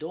2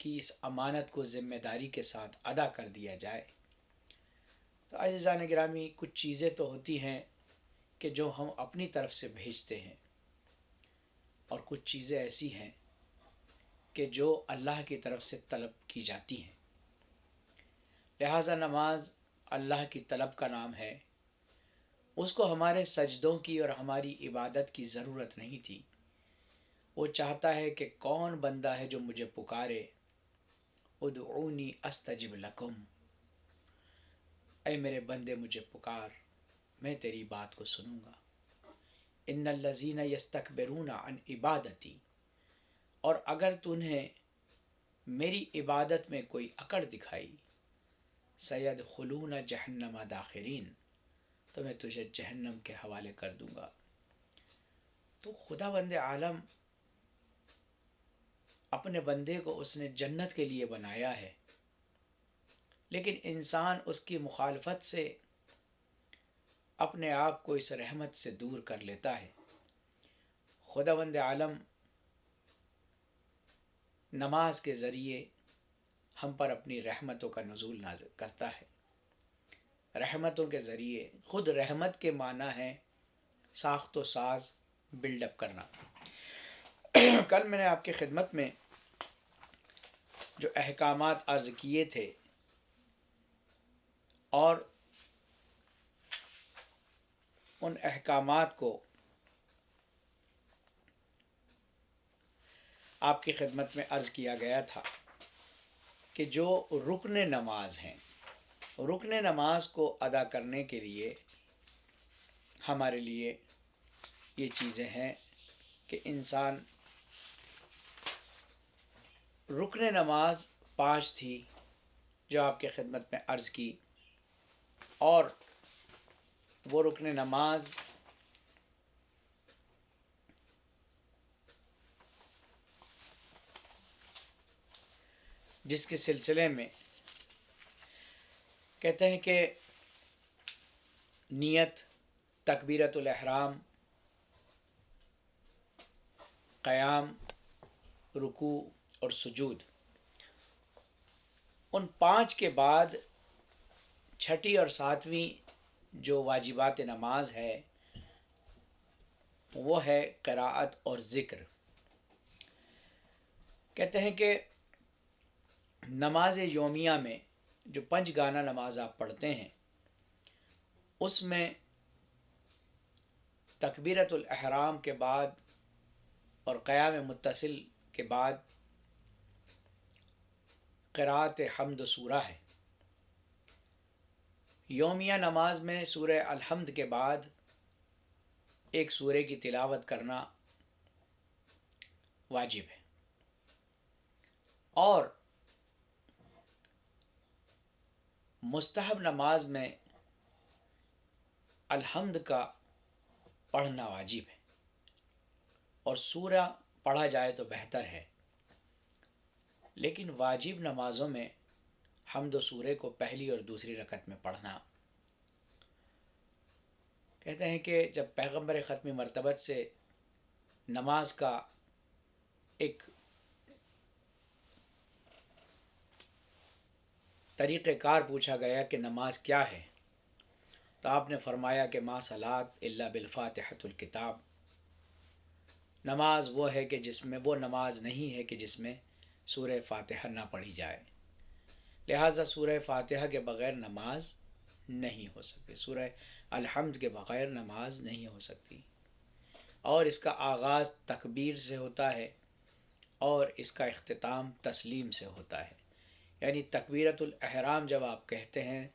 کی اس امانت کو ذمہ داری کے ساتھ ادا کر دیا جائے۔ تو عزیزان گرامی، کچھ چیزیں تو ہوتی ہیں کہ جو ہم اپنی طرف سے بھیجتے ہیں، اور کچھ چیزیں ایسی ہیں کہ جو اللہ کی طرف سے طلب کی جاتی ہیں۔ لہٰذا نماز اللہ کی طلب کا نام ہے، اس کو ہمارے سجدوں کی اور ہماری عبادت کی ضرورت نہیں تھی۔ وہ چاہتا ہے کہ کون بندہ ہے جو مجھے پکارے، ادعونی استجب لکم، اے میرے بندے مجھے پکار، میں تیری بات کو سنوں گا۔ ان الذین یستکبرون عن عبادتی، اور اگر تنہیں میری عبادت میں کوئی اکڑ دکھائی، سیدخلون جہنم داخرین، تو میں تجھے جہنم کے حوالے کر دوں گا۔ تو خدا بند عالم اپنے بندے کو اس نے جنت کے لیے بنایا ہے، لیکن انسان اس کی مخالفت سے اپنے آپ کو اس رحمت سے دور کر لیتا ہے۔ خدا بند عالم نماز کے ذریعے ہم پر اپنی رحمتوں کا نزول نازل کرتا ہے۔ رحمتوں کے ذریعے، خود رحمت کے معنی ہے ساخت و ساز، بلڈ اپ کرنا۔ کل میں نے آپ کی خدمت میں جو احکامات عرض کیے تھے، اور ان احکامات کو آپ کی خدمت میں عرض کیا گیا تھا کہ جو رکن نماز ہیں، رکن نماز کو ادا کرنے کے لیے ہمارے لیے یہ چیزیں ہیں کہ انسان، رکن نماز 5 تھی جو آپ کی خدمت میں عرض کی، اور وہ رکن نماز جس کے سلسلے میں کہتے ہیں کہ نیت، تکبیرۃ الاحرام، قیام، رکوع اور سجود، ان 5 کے بعد چھٹی اور 7ویں جو واجبات نماز ہے وہ ہے قراءت اور ذکر۔ کہتے ہیں کہ نماز یومیہ میں جو 5 گانہ نماز آپ پڑھتے ہیں، اس میں تکبیرۃ الاحرام کے بعد اور قیام متصل کے بعد قراءت حمد سورہ ہے۔ یومیہ نماز میں سورہ الحمد کے بعد ایک سورہ کی تلاوت کرنا واجب ہے، اور مستحب نماز میں الحمد کا پڑھنا واجب ہے، اور سورہ پڑھا جائے تو بہتر ہے، لیکن واجب نمازوں میں حمد و سورہ کو پہلی اور دوسری رکعت میں پڑھنا۔ کہتے ہیں کہ جب پیغمبر ختم مرتبت سے نماز کا ایک طریقہ کار پوچھا گیا کہ نماز کیا ہے، تو آپ نے فرمایا کہ ما صلاۃ الا بالفاتحۃ الکتاب، نماز وہ ہے کہ جس میں، وہ نماز نہیں ہے کہ جس میں سورہ فاتحہ نہ پڑھی جائے۔ لہٰذا سورہ فاتحہ کے بغیر نماز نہیں ہو سکتی، سورہ الحمد کے بغیر نماز نہیں ہو سکتی، اور اس کا آغاز تکبیر سے ہوتا ہے اور اس کا اختتام تسلیم سے ہوتا ہے، یعنی تکبیرۃ الاحرام جب آپ کہتے ہیں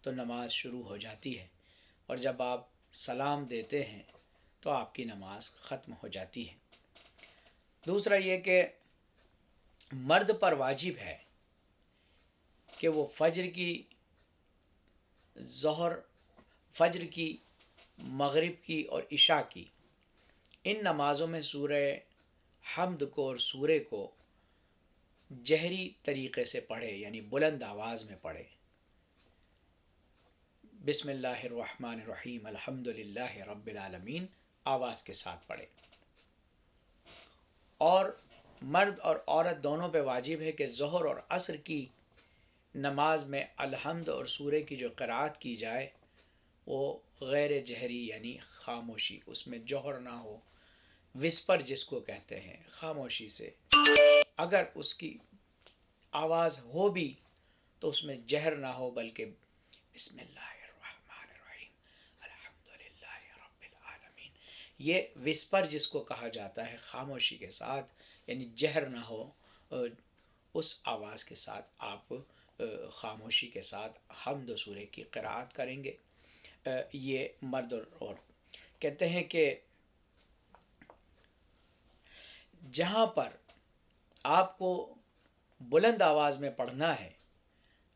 تو نماز شروع ہو جاتی ہے، اور جب آپ سلام دیتے ہیں تو آپ کی نماز ختم ہو جاتی ہے۔ دوسرا یہ کہ مرد پر واجب ہے کہ وہ فجر کی، ظہر، فجر کی، مغرب کی اور عشاء کی، ان نمازوں میں سورہ حمد کو اور سورہ کو جہری طریقے سے پڑھے، یعنی بلند آواز میں پڑھے۔ بسم اللہ الرحمن الرحیم الحمد للہ رب العالمین آواز کے ساتھ پڑھے، اور مرد اور عورت دونوں پہ واجب ہے کہ ظہر اور عصر کی نماز میں الحمد اور سورہ کی جو قرأت کی جائے وہ غیر جہری یعنی خاموشی، اس میں جوہر نہ ہو، وسپر جس کو کہتے ہیں، خاموشی سے، اگر اس کی آواز ہو بھی تو اس میں جہر نہ ہو، بلکہ بسم اللہ الرحمن الرحیم الحمدللہ رب العالمین، یہ وسپر جس کو کہا جاتا ہے، خاموشی کے ساتھ، یعنی جہر نہ ہو، اس آواز کے ساتھ آپ خاموشی کے ساتھ حمد و سورہ کی قرأت کریں گے۔ یہ مرد اور کہتے ہیں کہ جہاں پر آپ کو بلند آواز میں پڑھنا ہے،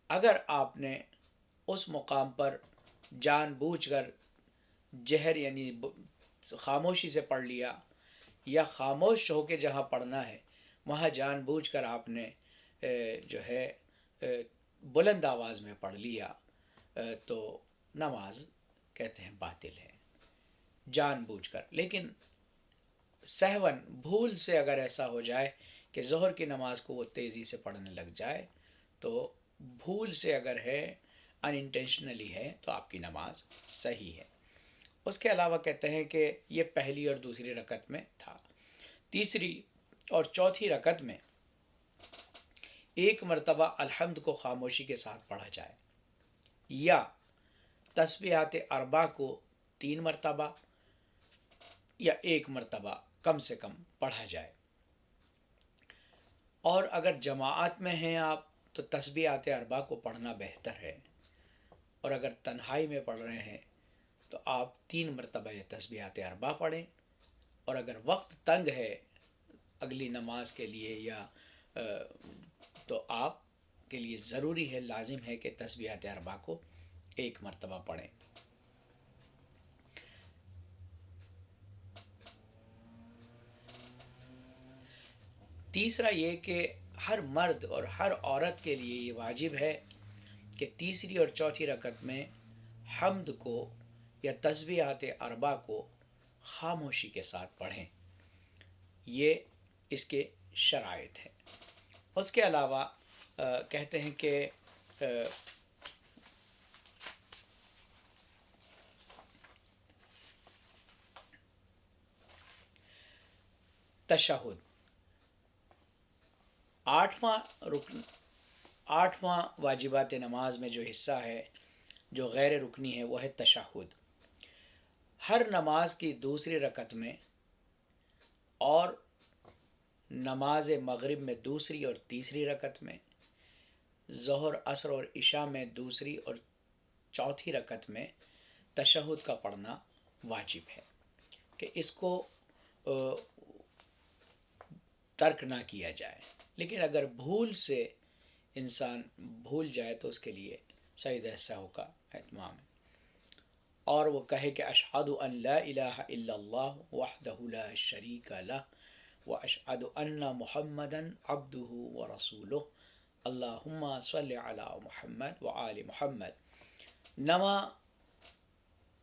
اگر آپ نے اس مقام پر جان بوجھ کر جہر یعنی خاموشی سے پڑھ لیا، یا خاموش ہو کے جہاں پڑھنا ہے وہاں جان بوجھ کر آپ نے جو ہے بلند آواز میں پڑھ لیا، تو نماز کہتے ہیں باطل ہے جان بوجھ کر۔ لیکن سہون بھول سے اگر ایسا ہو جائے کہ ظہر کی نماز کو وہ تیزی سے پڑھنے لگ جائے، تو بھول سے اگر ہے، ان انٹینشنلی ہے، تو آپ کی نماز صحیح ہے۔ اس کے علاوہ کہتے ہیں کہ یہ پہلی اور دوسری رکعت میں تھا، تیسری اور چوتھی رکعت میں ایک مرتبہ الحمد کو خاموشی کے ساتھ پڑھا جائے، یا تسبیحات اربع کو 3 مرتبہ یا 1 مرتبہ کم سے کم پڑھا جائے، اور اگر جماعت میں ہیں آپ تو تسبیحات اربع کو پڑھنا بہتر ہے، اور اگر تنہائی میں پڑھ رہے ہیں تو آپ 3 مرتبہ یہ تسبیحات اربع پڑھیں، اور اگر وقت تنگ ہے اگلی نماز کے لیے یا تو آپ کے لیے ضروری ہے، لازم ہے کہ تسبیحات اربع کو 1 مرتبہ پڑھیں۔ تیسرا یہ کہ ہر مرد اور ہر عورت کے لیے یہ واجب ہے کہ تیسری اور چوتھی رکعت میں حمد کو یا تسبیحات اربع کو خاموشی کے ساتھ پڑھیں، یہ اس کے شرائط ہیں۔ اس کے علاوہ کہتے ہیں کہ تشہد، آٹھواں واجبات نماز میں جو حصہ ہے جو غیر رکنی ہے وہ ہے تشہد۔ ہر نماز کی دوسری رکعت میں اور نماز مغرب میں دوسری اور تیسری رکعت میں، ظہر عصر اور عشاء میں دوسری اور چوتھی رکعت میں تشہد کا پڑھنا واجب ہے، کہ اس کو ترک نہ کیا جائے۔ لیکن اگر بھول سے انسان بھول جائے تو اس کے لیے سجدہ سہو کا اہتمام ہے، اور وہ کہے کہ اشہد ان لا الہ الا اللہ وحدہ لا شریک لہ واشہد ان محمدا عبدہ ورسولہ اللہم صلی علی محمد وآل محمد۔ نواں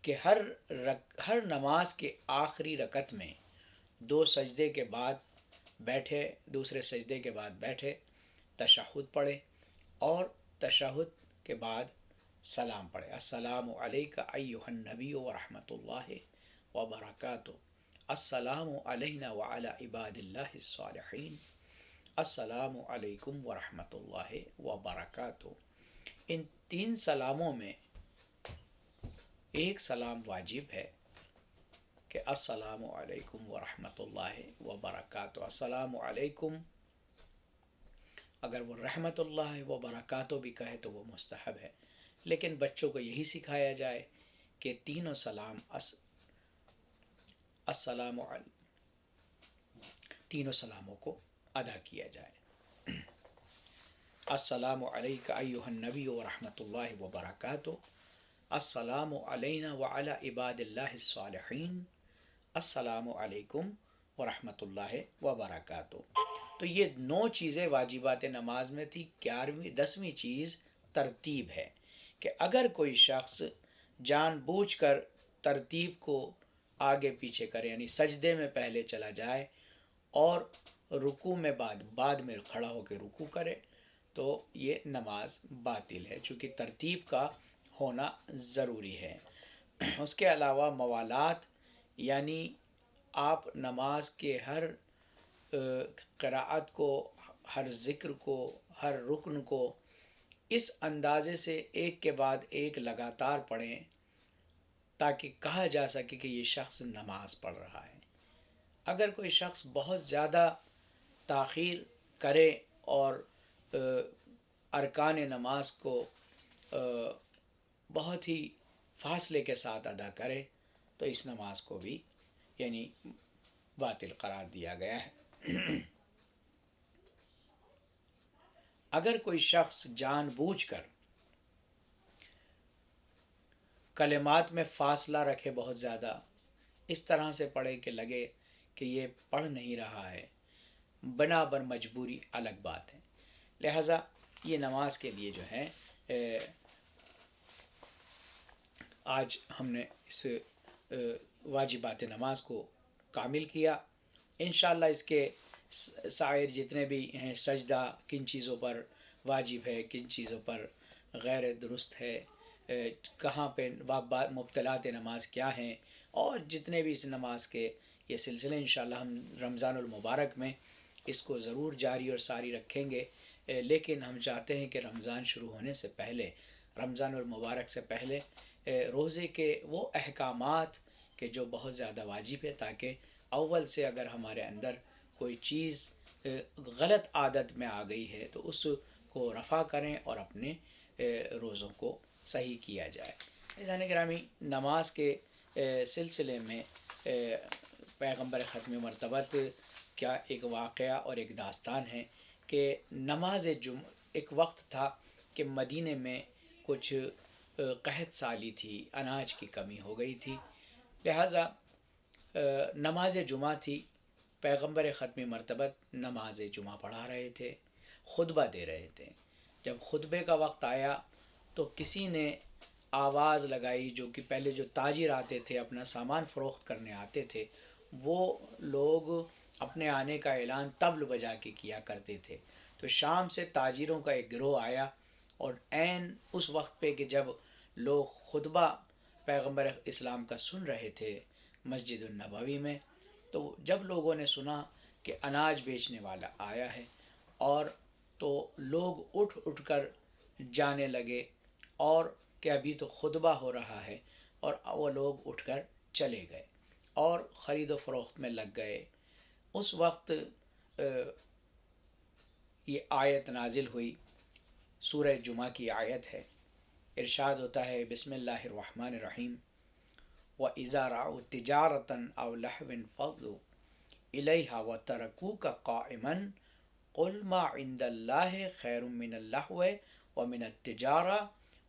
کہ ہر نماز کے آخری رکعت میں 2 سجدے کے بعد بیٹھے، دوسرے سجدے کے بعد بیٹھے تشہد پڑھے، اور تشہد کے بعد سلام پڑھے، السلام علیک ایہا النبی ورحمۃ اللہ وبرکاتہ، السلام علینا وعلی عباد اللہ الصالحین، السلام علیکم ورحمۃ اللہ وبرکاتہ۔ ان 3 سلاموں میں ایک سلام واجب ہے کہ السلام علیکم ورحمۃ اللہ وبرکاتہ۔ السلام علیکم اگر وہ رحمت اللہ وبرکاتہ بھی کہے تو وہ مستحب ہے، لیکن بچوں کو یہی سکھایا جائے کہ تینوں سلام تینوں سلاموں کو ادا کیا جائے۔ السلام علیک ایہا النبی ورحمۃ اللہ وبرکاتہ، السلام علینا وعلی عباد اللہ الصالحین، السلام علیکم ورحمۃ اللہ وبرکاتہ۔ تو یہ 9 چیزیں واجبات نماز میں تھی۔ 10ویں چیز ترتیب ہے، کہ اگر کوئی شخص جان بوجھ کر ترتیب کو آگے پیچھے کرے، یعنی سجدے میں پہلے چلا جائے اور رکوع میں بعد میں کھڑا ہو کے رکوع کرے تو یہ نماز باطل ہے، چونکہ ترتیب کا ہونا ضروری ہے۔ اس کے علاوہ موالات، یعنی آپ نماز کے ہر قراءت کو، ہر ذکر کو، ہر رکن کو اس اندازے سے ایک کے بعد ایک لگاتار پڑھیں تاکہ کہا جا سکے کہ یہ شخص نماز پڑھ رہا ہے۔ اگر کوئی شخص بہت زیادہ تاخیر کرے اور ارکان نماز کو بہت ہی فاصلے کے ساتھ ادا کرے تو اس نماز کو بھی یعنی باطل قرار دیا گیا ہے۔ اگر کوئی شخص جان بوجھ کر کلمات میں فاصلہ رکھے بہت زیادہ، اس طرح سے پڑھے کہ لگے کہ یہ پڑھ نہیں رہا ہے، بنا بر مجبوری الگ بات ہے۔ لہٰذا یہ نماز کے لیے جو ہے آج ہم نے اس واجبات نماز کو کامل کیا۔ انشاءاللہ اس کے سائر جتنے بھی ہیں، سجدہ کن چیزوں پر واجب ہے، کن چیزوں پر غیر درست ہے، کہاں پہ مبطلات نماز کیا ہیں، اور جتنے بھی اس نماز کے یہ سلسلے انشاءاللہ ہم رمضان المبارک میں اس کو ضرور جاری اور ساری رکھیں گے۔ لیکن ہم چاہتے ہیں کہ رمضان شروع ہونے سے پہلے، رمضان المبارک سے پہلے روزے کے وہ احکامات کہ جو بہت زیادہ واجب ہے، تاکہ اول سے اگر ہمارے اندر کوئی چیز غلط عادت میں آ گئی ہے تو اس کو رفع کریں اور اپنے روزوں کو صحیح کیا جائے۔ عزیزان گرامی، نماز کے سلسلے میں پیغمبر ختم مرتبت کا ایک واقعہ اور ایک داستان ہے کہ نماز ایک وقت تھا کہ مدینے میں کچھ قحط سالی تھی، اناج کی کمی ہو گئی تھی، لہٰذا نماز جمعہ تھی۔ پیغمبر ختم مرتبت نماز جمعہ پڑھا رہے تھے، خطبہ دے رہے تھے۔ جب خطبے کا وقت آیا تو کسی نے آواز لگائی، جو کہ پہلے جو تاجر آتے تھے اپنا سامان فروخت کرنے آتے تھے، وہ لوگ اپنے آنے کا اعلان طبل بجا کے کیا کرتے تھے۔ تو شام سے تاجروں کا ایک گروہ آیا اور عین اس وقت پہ کہ جب لوگ خطبہ پیغمبر اسلام کا سن رہے تھے مسجد النبوی میں، تو جب لوگوں نے سنا کہ اناج بیچنے والا آیا ہے، اور تو لوگ اٹھ کر جانے لگے، اور کہ ابھی تو خطبہ ہو رہا ہے، اور وہ لوگ اٹھ کر چلے گئے اور خرید و فروخت میں لگ گئے۔ اس وقت یہ آیت نازل ہوئی، سورہ جمعہ کی آیت ہے، ارشاد ہوتا ہے بسم اللہ الرحمن الرحیم وَإِذَا رَأَوْا تِجَارَةً أَوْ لَهْوًا انفَضُّوا إِلَيْهَا وَتَرَكُوكَ قَائِمًا قُلْ مَا عِندَ اللَّهِ خَيْرٌ مِّنَ اللَّهْوِ وَمِنَ التِّجَارَةِ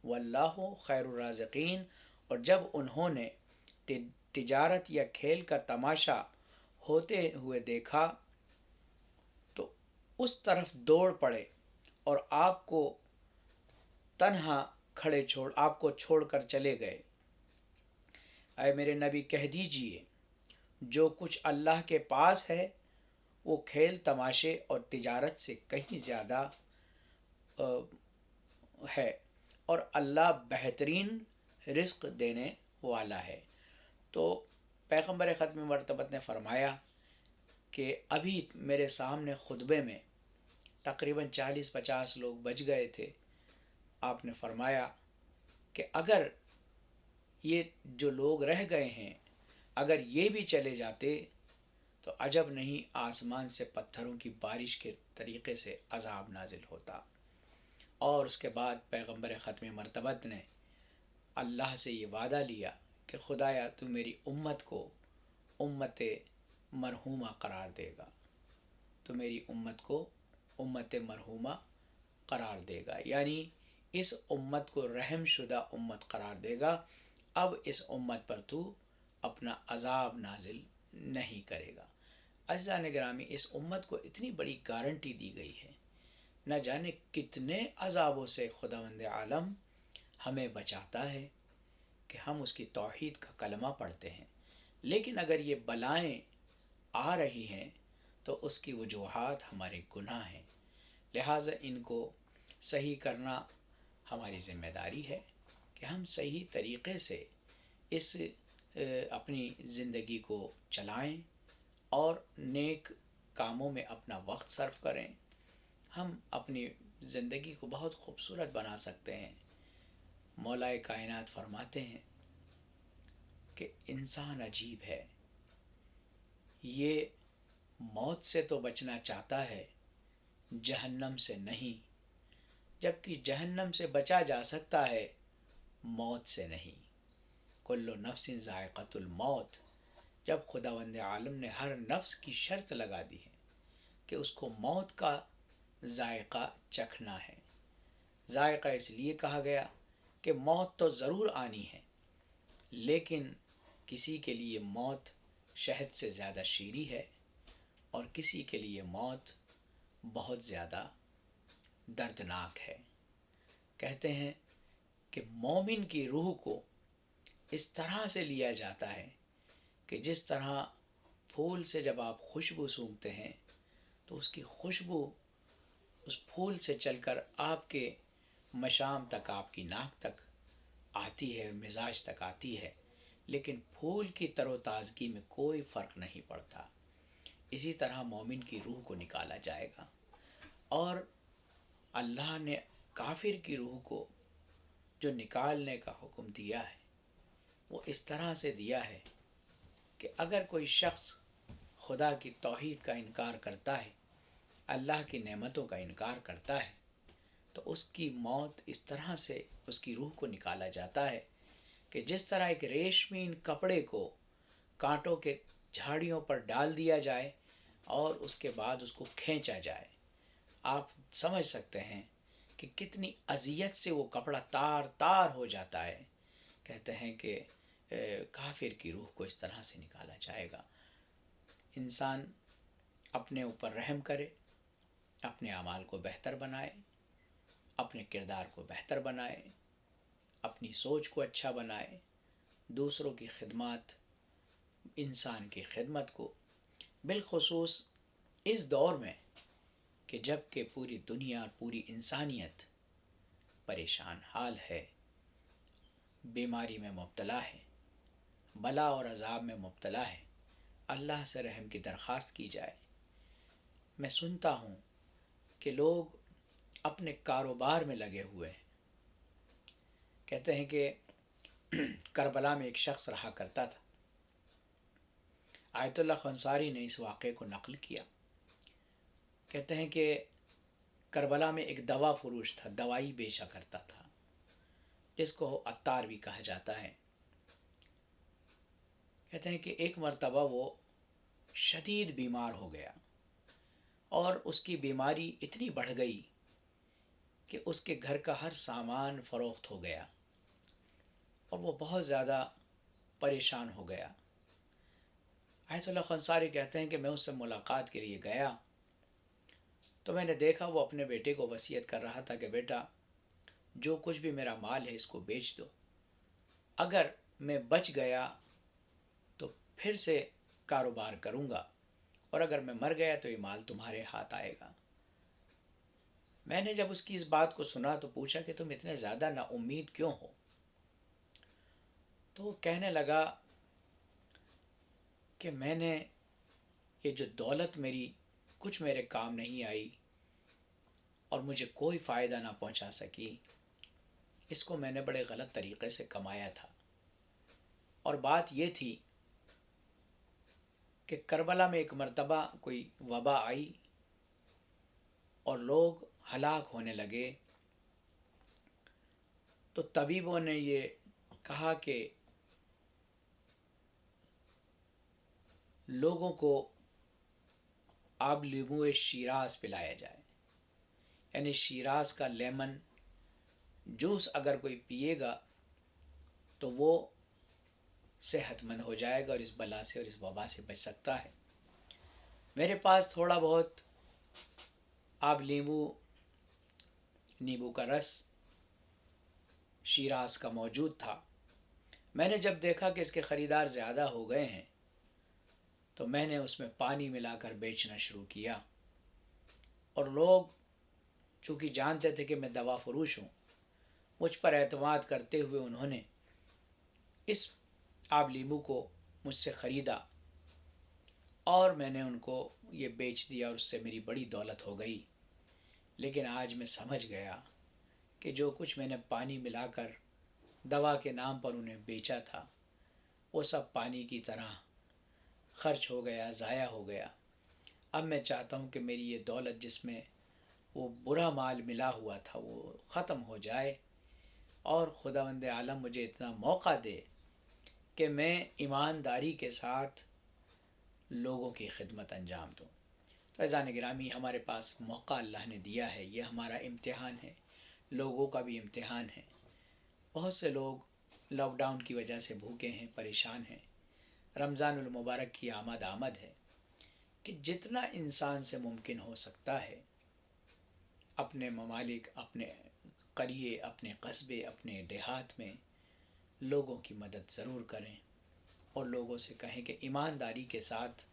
وَاللَّهُ خَيْرُ الرَّازِقِينَ۔ اور جب انہوں نے تجارت یا کھیل کا تماشا ہوتے ہوئے دیکھا تو اس طرف دوڑ پڑے اور آپ کو تنہا آپ کو چھوڑ کر چلے گئے۔ اے میرے نبی کہہ دیجئے، جو کچھ اللہ کے پاس ہے وہ کھیل تماشے اور تجارت سے کہیں زیادہ ہے، اور اللہ بہترین رزق دینے والا ہے۔ تو پیغمبر ختم مرتبت نے فرمایا کہ ابھی میرے سامنے خطبے میں تقریباً 40-50 لوگ بچ گئے تھے۔ آپ نے فرمایا کہ اگر یہ جو لوگ رہ گئے ہیں اگر یہ بھی چلے جاتے تو عجب نہیں، آسمان سے پتھروں کی بارش کے طریقے سے عذاب نازل ہوتا۔ اور اس کے بعد پیغمبر ختم مرتبت نے اللہ سے یہ وعدہ لیا کہ خدایا تو میری امت کو امت مرحومہ قرار دے گا، تو میری امت کو امت مرحومہ قرار دے گا، یعنی اس امت کو رحم شدہ امت قرار دے گا۔ اب اس امت پر تو اپنا عذاب نازل نہیں کرے گا۔ عزیزان گرامی، اس امت کو اتنی بڑی گارنٹی دی گئی ہے، نہ جانے کتنے عذابوں سے خداوند عالم ہمیں بچاتا ہے کہ ہم اس کی توحید کا کلمہ پڑھتے ہیں۔ لیکن اگر یہ بلائیں آ رہی ہیں تو اس کی وجوہات ہمارے گناہ ہیں، لہٰذا ان کو صحیح کرنا ہماری ذمہ داری ہے کہ ہم صحیح طریقے سے اس اپنی زندگی کو چلائیں اور نیک کاموں میں اپنا وقت صرف کریں۔ ہم اپنی زندگی کو بہت خوبصورت بنا سکتے ہیں۔ مولا کائنات فرماتے ہیں کہ انسان عجیب ہے، یہ موت سے تو بچنا چاہتا ہے، جہنم سے نہیں، جبکہ جہنم سے بچا جا سکتا ہے، موت سے نہیں۔ کل نفس ذائقۃ الموت، جب خداوند عالم نے ہر نفس کی شرط لگا دی ہے کہ اس کو موت کا ذائقہ چکھنا ہے۔ ذائقہ اس لیے کہا گیا کہ موت تو ضرور آنی ہے، لیکن کسی کے لیے موت شہد سے زیادہ شیریں ہے اور کسی کے لیے موت بہت زیادہ دردناک ہے۔ کہتے ہیں کہ مومن کی روح کو اس طرح سے لیا جاتا ہے کہ جس طرح پھول سے جب آپ خوشبو سونگھتے ہیں تو اس کی خوشبو اس پھول سے چل کر آپ کے مشام تک، آپ کی ناک تک آتی ہے، مزاج تک آتی ہے، لیکن پھول کی تر و تازگی میں کوئی فرق نہیں پڑتا۔ اسی طرح مومن کی روح کو نکالا جائے گا، اور اللہ نے کافر کی روح کو جو نکالنے کا حکم دیا ہے وہ اس طرح سے دیا ہے کہ اگر کوئی شخص خدا کی توحید کا انکار کرتا ہے، اللہ کی نعمتوں کا انکار کرتا ہے، تو اس کی موت اس طرح سے اس کی روح کو نکالا جاتا ہے کہ جس طرح ایک ریشمین کپڑے کو کانٹوں کے جھاڑیوں پر ڈال دیا جائے اور اس کے بعد اس کو کھینچا جائے۔ آپ سمجھ سکتے ہیں کہ کتنی اذیت سے وہ کپڑا تار تار ہو جاتا ہے۔ کہتے ہیں کہ کافر کی روح کو اس طرح سے نکالا جائے گا۔ انسان اپنے اوپر رحم کرے، اپنے اعمال کو بہتر بنائے، اپنے کردار کو بہتر بنائے، اپنی سوچ کو اچھا بنائے، دوسروں کی خدمات، انسان کی خدمت کو، بالخصوص اس دور میں کہ جب کہ پوری دنیا اور پوری انسانیت پریشان حال ہے، بیماری میں مبتلا ہے، بلا اور عذاب میں مبتلا ہے، اللہ سے رحم کی درخواست کی جائے۔ میں سنتا ہوں کہ لوگ اپنے کاروبار میں لگے ہوئے ہیں۔ کہتے ہیں کہ کربلا میں ایک شخص رہا کرتا تھا۔ آیت اللہ خنصاری نے اس واقعے کو نقل کیا۔ کہتے ہیں کہ کربلا میں ایک دوا فروش تھا، دوائی بیچا کرتا تھا، جس کو عطار بھی کہا جاتا ہے۔ کہتے ہیں کہ ایک مرتبہ وہ شدید بیمار ہو گیا اور اس کی بیماری اتنی بڑھ گئی کہ اس کے گھر کا ہر سامان فروخت ہو گیا اور وہ بہت زیادہ پریشان ہو گیا۔ آیت اللہ خنصاری کہتے ہیں کہ میں اس سے ملاقات کے لیے گیا تو میں نے دیکھا وہ اپنے بیٹے کو وصیت کر رہا تھا کہ بیٹا، جو کچھ بھی میرا مال ہے اس کو بیچ دو، اگر میں بچ گیا تو پھر سے کاروبار کروں گا، اور اگر میں مر گیا تو یہ مال تمہارے ہاتھ آئے گا۔ میں نے جب اس کی اس بات کو سنا تو پوچھا کہ تم اتنے زیادہ نا امید کیوں ہو؟ تو وہ کہنے لگا کہ میں نے یہ جو دولت میری کچھ میرے کام نہیں آئی اور مجھے کوئی فائدہ نہ پہنچا سکی، اس کو میں نے بڑے غلط طریقے سے کمایا تھا۔ اور بات یہ تھی کہ کربلا میں ایک مرتبہ کوئی وبا آئی اور لوگ ہلاک ہونے لگے، تو طبیبوں نے یہ کہا کہ لوگوں کو آب لیمو شیراز پلایا جائے، یعنی شیراز کا لیمن جوس اگر کوئی پیے گا تو وہ صحت مند ہو جائے گا اور اس بلا سے اور اس وبا سے بچ سکتا ہے۔ میرے پاس تھوڑا بہت آب نیبو کا رس شیراز کا موجود تھا۔ میں نے جب دیکھا کہ اس کے خریدار زیادہ ہو گئے ہیں تو میں نے اس میں پانی ملا کر بیچنا شروع کیا، اور لوگ چونکہ جانتے تھے کہ میں دوا فروش ہوں، مجھ پر اعتماد کرتے ہوئے انہوں نے اس آب لیمو کو مجھ سے خریدا، اور میں نے ان کو یہ بیچ دیا، اور اس سے میری بڑی دولت ہو گئی۔ لیکن آج میں سمجھ گیا کہ جو کچھ میں نے پانی ملا کر دوا کے نام پر انہیں بیچا تھا، وہ سب پانی کی طرح خرچ ہو گیا، ضائع ہو گیا۔ اب میں چاہتا ہوں کہ میری یہ دولت جس میں وہ برا مال ملا ہوا تھا وہ ختم ہو جائے، اور خداوند عالم مجھے اتنا موقع دے کہ میں ایمانداری کے ساتھ لوگوں کی خدمت انجام دوں۔ تو عزیزان گرامی، ہمارے پاس موقع اللہ نے دیا ہے، یہ ہمارا امتحان ہے، لوگوں کا بھی امتحان ہے۔ بہت سے لوگ لاک ڈاؤن کی وجہ سے بھوکے ہیں، پریشان ہیں۔ رمضان المبارک کی آمد ہے کہ جتنا انسان سے ممکن ہو سکتا ہے اپنے ممالک، اپنے قریے، اپنے قصبے، اپنے دیہات میں لوگوں کی مدد ضرور کریں، اور لوگوں سے کہیں کہ ایمانداری کے ساتھ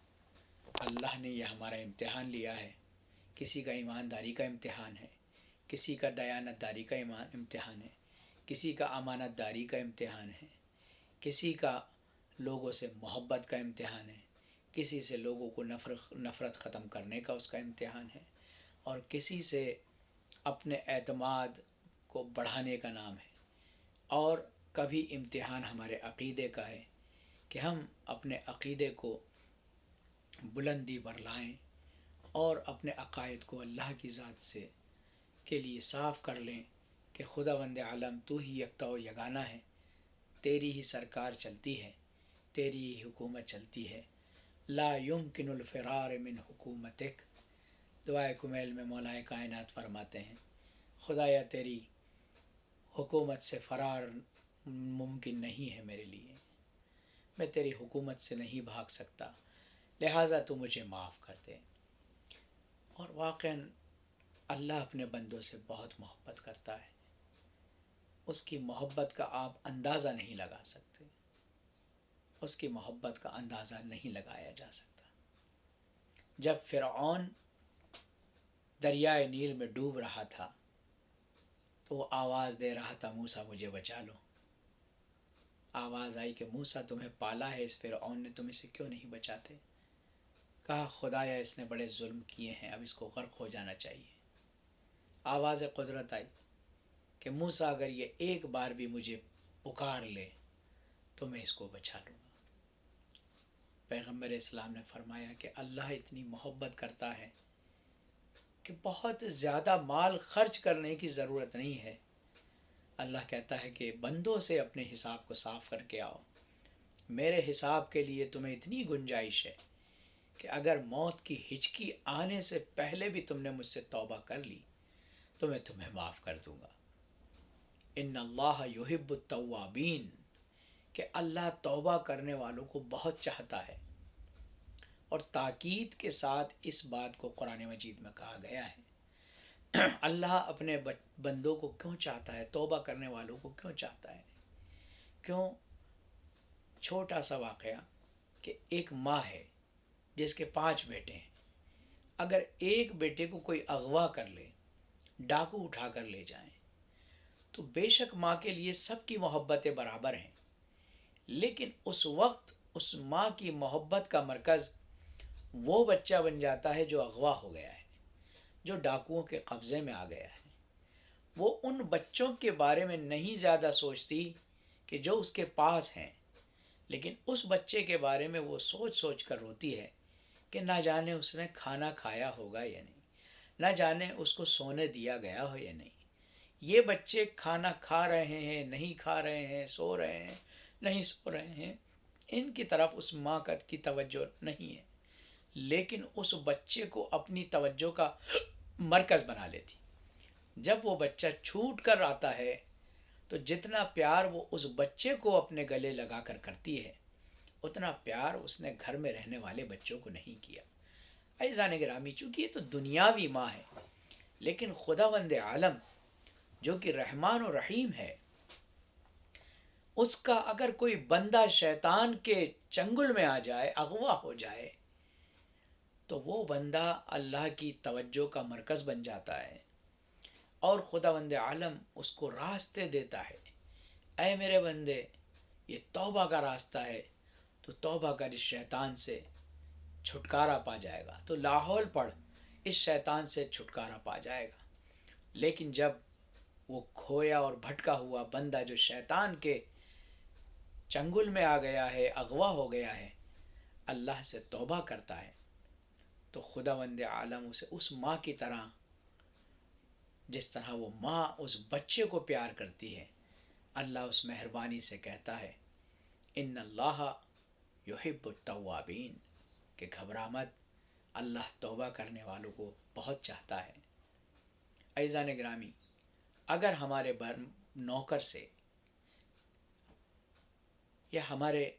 اللہ نے یہ ہمارا امتحان لیا ہے۔ کسی کا ایمانداری کا امتحان ہے، کسی کا دیانت داری کا امتحان ہے، کسی کا امانت داری کا امتحان ہے، کسی کا لوگوں سے محبت کا امتحان ہے، کسی سے لوگوں کو نفرت ختم کرنے کا اس کا امتحان ہے، اور کسی سے اپنے اعتماد کو بڑھانے کا نام ہے۔ اور کبھی امتحان ہمارے عقیدے کا ہے کہ ہم اپنے عقیدے کو بلندی پر لائیں اور اپنے عقائد کو اللہ کی ذات سے کے لیے صاف کر لیں کہ خداوند عالم تو ہی یکتا و یگانہ ہے، تیری ہی سرکار چلتی ہے، تیری ہی حکومت چلتی ہے۔ لا يمکن الفرار من حکومتک، دعائے کمیل میں مولا کائنات فرماتے ہیں، خدایا تیری حکومت سے فرار ممکن نہیں ہے میرے لیے، میں تیری حکومت سے نہیں بھاگ سکتا، لہٰذا تو مجھے معاف کر دے۔ اور واقعاً اللہ اپنے بندوں سے بہت محبت کرتا ہے، اس کی محبت کا آپ اندازہ نہیں لگا سکتے، اس کی محبت کا اندازہ نہیں لگایا جا سکتا۔ جب فرعون دریائے نیل میں ڈوب رہا تھا تو وہ آواز دے رہا تھا، موسیٰ مجھے بچا لو۔ آواز آئی کہ موسیٰ تمہیں پالا ہے اس فرعون نے، تم اسے کیوں نہیں بچاتے؟ کہا خدایا اس نے بڑے ظلم کیے ہیں، اب اس کو غرق ہو جانا چاہیے۔ آواز قدرت آئی کہ موسیٰ اگر یہ ایک بار بھی مجھے پکار لے تو میں اس کو بچا لوں گا۔ پیغمبر اسلام نے فرمایا کہ اللہ اتنی محبت کرتا ہے کہ بہت زیادہ مال خرچ کرنے کی ضرورت نہیں ہے۔ اللہ کہتا ہے کہ بندوں سے اپنے حساب کو صاف کر کے آؤ، میرے حساب کے لیے تمہیں اتنی گنجائش ہے کہ اگر موت کی ہچکی آنے سے پہلے بھی تم نے مجھ سے توبہ کر لی تو میں تمہیں معاف کر دوں گا۔ ان اللہ یحب التوابین، کہ اللہ توبہ کرنے والوں کو بہت چاہتا ہے۔ اور تاکید کے ساتھ اس بات کو قرآن مجید میں کہا گیا ہے۔ اللہ اپنے بندوں کو کیوں چاہتا ہے، توبہ کرنے والوں کو کیوں چاہتا ہے؟ کیوں؟ چھوٹا سا واقعہ کہ ایک ماں ہے جس کے 5 بیٹے ہیں، اگر ایک بیٹے کو کوئی اغوا کر لے، ڈاکو اٹھا کر لے جائیں، تو بے شک ماں کے لیے سب کی محبتیں برابر ہیں، لیکن اس وقت اس ماں کی محبت کا مرکز وہ بچہ بن جاتا ہے جو اغوا ہو گیا ہے، جو ڈاکوؤں کے قبضے میں آ گیا ہے۔ وہ ان بچوں کے بارے میں نہیں زیادہ سوچتی کہ جو اس کے پاس ہیں، لیکن اس بچے کے بارے میں وہ سوچ کر روتی ہے کہ نہ جانے اس نے کھانا کھایا ہوگا یا نہیں، نہ جانے اس کو سونے دیا گیا ہو یا نہیں۔ یہ بچے کھانا کھا رہے ہیں، نہیں کھا رہے ہیں، سو رہے ہیں، نہیں سو رہے ہیں، ان کی طرف اس ماں کی توجہ نہیں ہے، لیکن اس بچے کو اپنی توجہ کا مرکز بنا لیتی۔ جب وہ بچہ چھوٹ کر آتا ہے تو جتنا پیار وہ اس بچے کو اپنے گلے لگا کر کرتی ہے، اتنا پیار اس نے گھر میں رہنے والے بچوں کو نہیں کیا۔ عزیزان گرامی، چونکہ یہ تو دنیاوی ماں ہے، لیکن خداوند عالم جو کہ رحمان و رحیم ہے، اس کا اگر کوئی بندہ شیطان کے چنگل میں آ جائے، اغوا ہو جائے، تو وہ بندہ اللہ کی توجہ کا مرکز بن جاتا ہے، اور خداوند عالم اس کو راستے دیتا ہے۔ اے میرے بندے، یہ توبہ کا راستہ ہے، تو توبہ کر، اس شیطان سے چھٹکارا پا جائے گا، تو لاحول پڑھ، اس شیطان سے چھٹکارا پا جائے گا۔ لیکن جب وہ کھویا اور بھٹکا ہوا بندہ جو شیطان کے چنگل میں آ گیا ہے، اغوا ہو گیا ہے، اللہ سے توبہ کرتا ہے، تو خداوند عالم اسے اس ماں کی طرح، جس طرح وہ ماں اس بچے کو پیار کرتی ہے، اللہ اس مہربانی سے کہتا ہے، ان اللہ یحب التوابین، کہ گھبرا مت، اللہ توبہ کرنے والوں کو بہت چاہتا ہے۔ عزیزان گرامی، اگر ہمارے نوکر سے یا ہمارے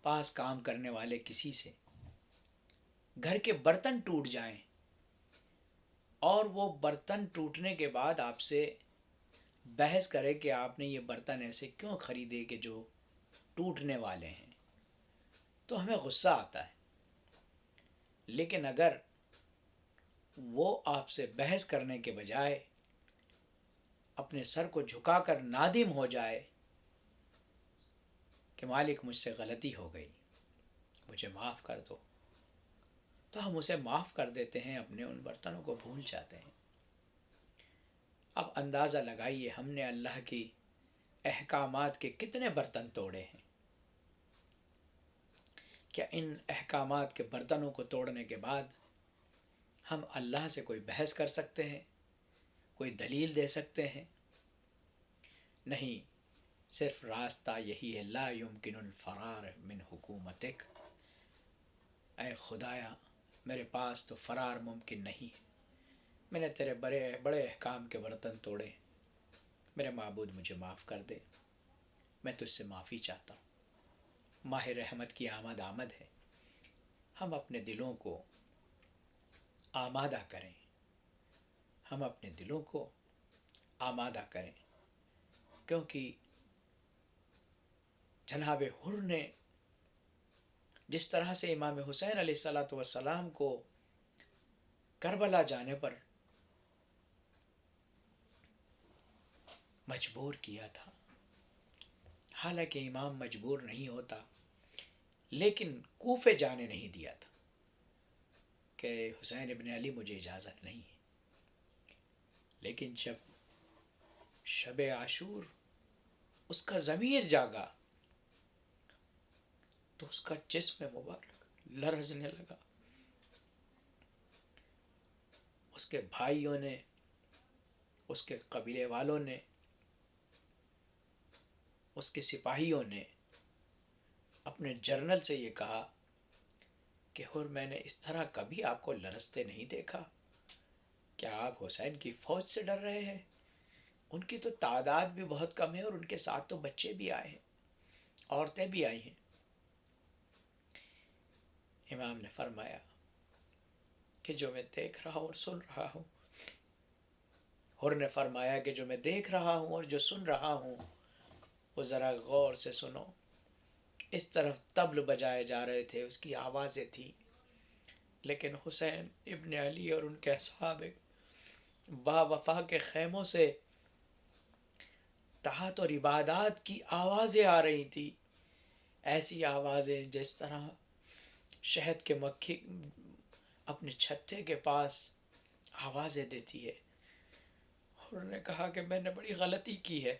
پاس کام کرنے والے کسی سے گھر کے برتن ٹوٹ جائیں، اور وہ برتن ٹوٹنے کے بعد آپ سے بحث کرے کہ آپ نے یہ برتن ایسے کیوں خریدے کہ جو ٹوٹنے والے ہیں، تو ہمیں غصہ آتا ہے۔ لیکن اگر وہ آپ سے بحث کرنے کے بجائے اپنے سر کو جھکا کر نادم ہو جائے کہ مالک مجھ سے غلطی ہو گئی، مجھے معاف کر دو، تو ہم اسے معاف کر دیتے ہیں، اپنے ان برتنوں کو بھول جاتے ہیں۔ اب اندازہ لگائیے، ہم نے اللہ کی احکامات کے کتنے برتن توڑے ہیں۔ کیا ان احکامات کے برتنوں کو توڑنے کے بعد ہم اللہ سے کوئی بحث کر سکتے ہیں، کوئی دلیل دے سکتے ہیں؟ نہیں، صرف راستہ یہی ہے، لا یمکن الفرار من حکومتک، اے خدایا میرے پاس تو فرار ممکن نہیں ہے، میں نے تیرے بڑے بڑے احکام کے برتن توڑے، میرے معبود مجھے معاف کر دے، میں تجھ سے معافی چاہتا ہوں۔ ماہ رحمت کی آمد ہے، ہم اپنے دلوں کو آمادہ کریں، ہم اپنے دلوں کو آمادہ کریں، کیونکہ جناب حر نے جس طرح سے امام حسین علیہ السلام کو کربلا جانے پر مجبور کیا تھا، حالانکہ امام مجبور نہیں ہوتا، لیکن کوفے جانے نہیں دیا تھا کہ حسین ابن علی مجھے اجازت نہیں ہے۔ لیکن جب شب عاشور اس کا ضمیر جاگا تو اس کا جسم مبارک لرزنے لگا۔ اس کے بھائیوں نے، اس کے قبیلے والوں نے، اس کے سپاہیوں نے اپنے جرنل سے یہ کہا کہ اور میں نے اس طرح کبھی آپ کو لرزتے نہیں دیکھا، کیا آپ حسین کی فوج سے ڈر رہے ہیں؟ ان کی تو تعداد بھی بہت کم ہے، اور ان کے ساتھ تو بچے بھی آئے ہیں، عورتیں بھی آئی ہیں۔ امام نے فرمایا کہ جو میں دیکھ رہا ہوں اور سن رہا ہوں، حر نے فرمایا کہ جو میں دیکھ رہا ہوں اور جو سن رہا ہوں وہ ذرا غور سے سنو۔ اس طرف طبل بجائے جا رہے تھے، اس کی آوازیں تھیں، لیکن حسین ابن علی اور ان کے اصحاب با وفا کے خیموں سے طاعت اور عبادات کی آوازیں آ رہی تھی، ایسی آوازیں جس طرح شہد کے مکھی اپنے چھتے کے پاس آوازیں دیتی ہے۔ اور انہوں نے کہا کہ میں نے بڑی غلطی کی ہے،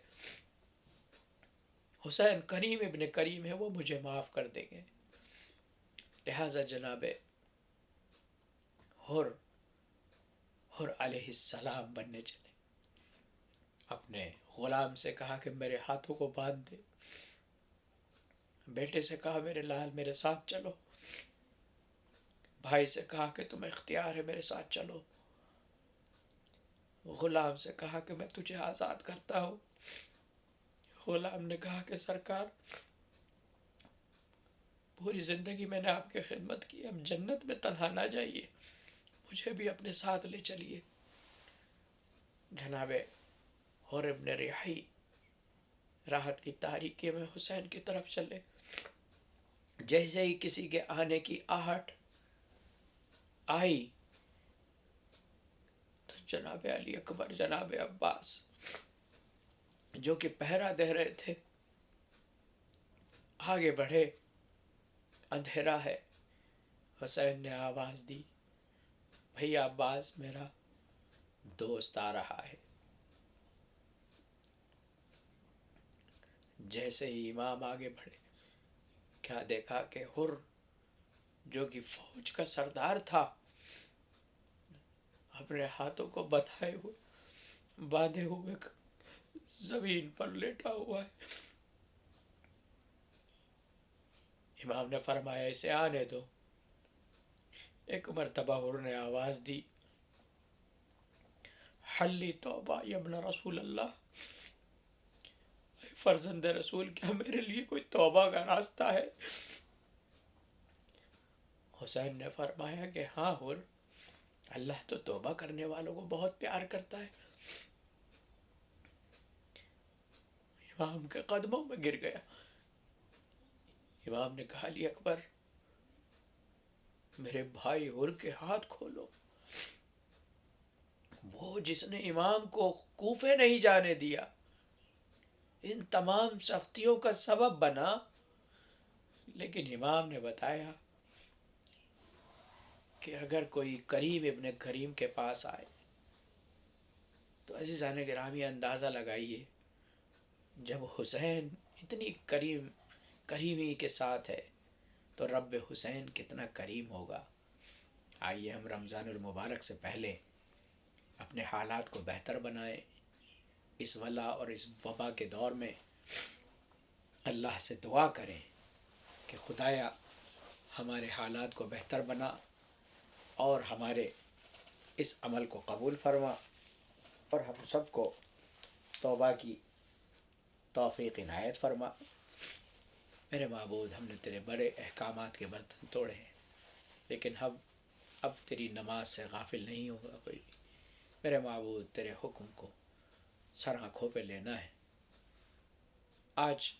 حسین کریم ابن کریم ہے، وہ مجھے معاف کر دیں گے۔ لہٰذا جناب حر علیہ السلام بننے چلے، اپنے غلام سے کہا کہ میرے ہاتھوں کو باندھ دے، بیٹے سے کہا میرے لال میرے ساتھ چلو، بھائی سے کہا کہ تم اختیار ہے میرے ساتھ چلو، غلام سے کہا کہ میں تجھے آزاد کرتا ہوں۔ غلام نے کہا کہ سرکار پوری زندگی میں نے آپ کی خدمت کی، اب جنت میں تنہا نہ جائیے، مجھے بھی اپنے ساتھ لے چلیے۔ جناب حر ابن ریحی راحت کی تاریکی میں حسین کی طرف چلے۔ جیسے ہی کسی کے آنے کی آہٹ آئی تو جناب علی اکبر، جناب عباس جو کہ پہرا دے رہے تھے، آگے بڑھے۔ اندھیرا ہے۔ حسین نے آواز دی، بھیا عباس، میرا دوست آ رہا ہے۔ جیسے ہی امام آگے بڑھے، کیا دیکھا کہ حر جو کہ فوج کا سردار تھا، اپنے ہاتھوں کو باندھے ہوئے زمین پر لیٹا ہوا ہے۔ امام نے فرمایا اسے آنے دو۔ ایک مرتبہ حر نے آواز دی، حلی توبہ یا ابن رسول اللہ، اے فرزند رسول، کیا میرے لیے کوئی توبہ کا راستہ ہے؟ حسین نے فرمایا کہ ہاں حر، اللہ تو توبہ کرنے والوں کو بہت پیار کرتا ہے۔ امام کے قدموں میں گر گیا۔ امام نے کہا، علی اکبر، میرے بھائی حر کے ہاتھ کھولو، وہ جس نے امام کو کوفے نہیں جانے دیا، ان تمام سختیوں کا سبب بنا، لیکن امام نے بتایا کہ اگر کوئی کریم ابن کریم کے پاس آئے تو عزیزان گرامی اندازہ لگائیے، جب حسین اتنی کریمی کے ساتھ ہے تو رب حسین کتنا کریم ہوگا۔ آئیے ہم رمضان المبارک سے پہلے اپنے حالات کو بہتر بنائیں۔ اس وبا اور اس وبا کے دور میں اللہ سے دعا کریں کہ خدایا ہمارے حالات کو بہتر بنا اور ہمارے اس عمل کو قبول فرما، اور ہم سب کو توبہ کی توفیق عنایت فرما۔ میرے معبود، ہم نے تیرے بڑے احکامات کے برتن توڑے ہیں، لیکن ہم اب تیری نماز سے غافل نہیں ہوگا کوئی بھی۔ میرے معبود، تیرے حکم کو سر آنکھوں پہ لینا ہے۔ آج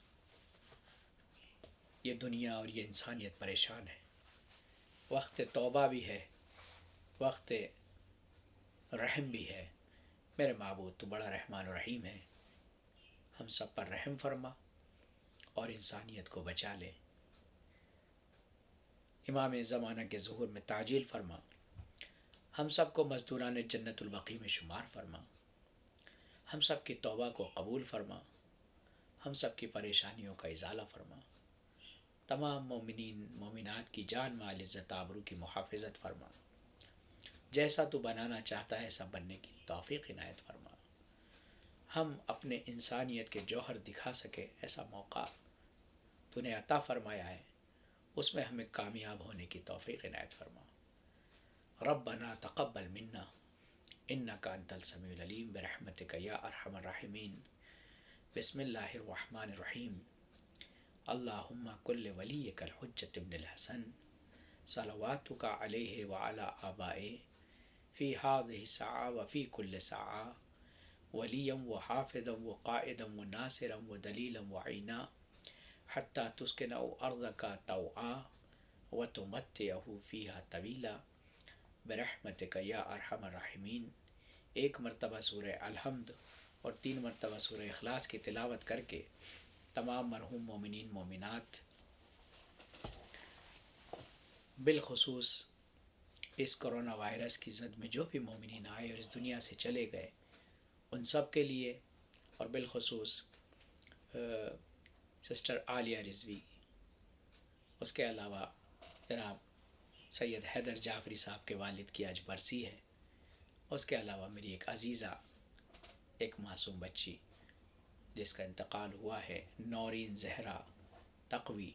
یہ دنیا اور یہ انسانیت پریشان ہے۔ وقت توبہ بھی ہے، وقت رحم بھی ہے۔ میرے معبود، تو بڑا رحمان و رحیم ہے، ہم سب پر رحم فرما اور انسانیت کو بچا لے۔ امام زمانہ کے ظہور میں تعجیل فرما، ہم سب کو مزدوران جنت البقیع میں شمار فرما، ہم سب کی توبہ کو قبول فرما، ہم سب کی پریشانیوں کا ازالہ فرما، تمام مومنین مومنات کی جان مال عزت آبرو کی محافظت فرما، جیسا تو بنانا چاہتا ہے ایسا بننے کی توفیق عنایت فرما، ہم اپنے انسانیت کے جوہر دکھا سکے ایسا موقع تو نے عطا فرمایا ہے، اس میں ہمیں کامیاب ہونے کی توفیق عنایت فرما۔ ربنا تقبل منا انک انت السمیع العلیم برحمتک یا ارحم الراحمین۔ بسم اللہ الرحمن الرحیم۔ اللہم کل ولیک الحجۃ ابن الحسن صلواتک علیہ وعلی آبائہ فی هذه الساعة وفی کل ساعة ولیا وحافظا وقائدا وناصرا ودلیلا وعینا حتی تسکنہ ارضک طوعا وتمتعہ فیہا طویلا برحمتک یا ارحم الراحمین۔ ایک مرتبہ سورہ الحمد اور 3 مرتبہ سورہ اخلاص کی تلاوت کر کے تمام مرحوم مومنین مومنات، بالخصوص اس کرونا وائرس کی زد میں جو بھی مومنین آئے اور اس دنیا سے چلے گئے، ان سب کے لیے، اور بالخصوص سسٹر عالیہ رضوی، اس کے علاوہ جناب سید حیدر جعفری صاحب کے والد کی آج برسی ہے، اس کے علاوہ میری ایک عزیزہ، ایک معصوم بچی جس کا انتقال ہوا ہے، نورین زہرا تقوی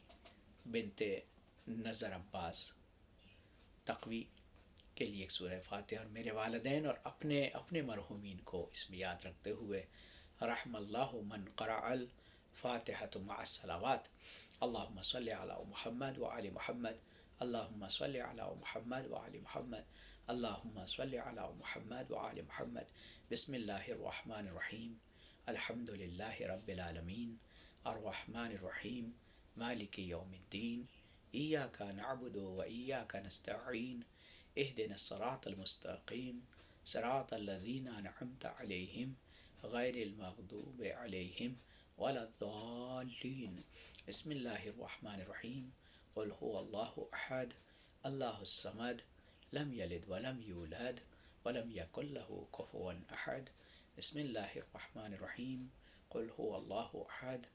بنت نظر عباس تقوی، کے لیے ایک سورہ فاتحہ، اور میرے والدین اور اپنے مرحومین کو اس میں یاد رکھتے ہوئے رحم اللہ من قرأ الفاتحة مع الصلوات۔ اللہم صلی علی محمد وعلی محمد، اللہم صلی علی محمد وعلی محمد، اللہم صلی علی محمد وعلی محمد۔ بسم اللہ الرحمن الرحیم۔ الحمد للہ رب العالمین الرحمن الرحیم مالک یوم الدین ایاک نعبد و ایاک نستعین اہدنا الصراط المستقیم صراط الذین انعمت علیہم غیر المغضوب علیہم ولا الضالین بسم اللہ الرحمن الرحیم قل هو اللہ احد اللہ الصمد لم یلد ولم یولد ولم یکن له کفوا احد بسم اللہ الرحمن الرحیم قل هو اللہ احد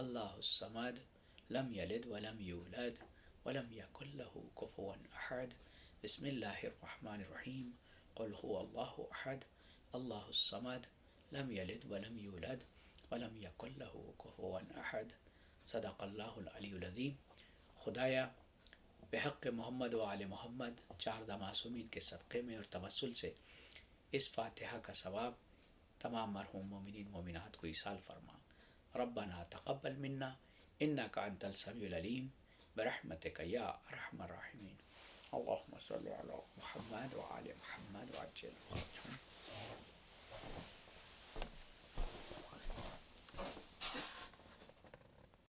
اللہ الصمد لم یلد ولم یولد ولم یکن له کفوا احد بسم اللہ الرحمن الرحیم قل هو اللہ احد اللہ الصمد لم یلد ولم یولد ولم یکن له کفوا احد صدق اللہ العلی العظیم۔ خدایا بحق محمد و آل محمد چاردہ معصومین کے صدقے میں اور توسل سے اس فاتحہ کا ثواب تمام مرحوم مومنین مومنات کو ایصال فرما۔ ربنا تقبل منا انک انت السمیع العلیم برحمتک یا ارحم الراحمین۔ اللہم صلی علی محمد و آل محمد وعجل فرجهم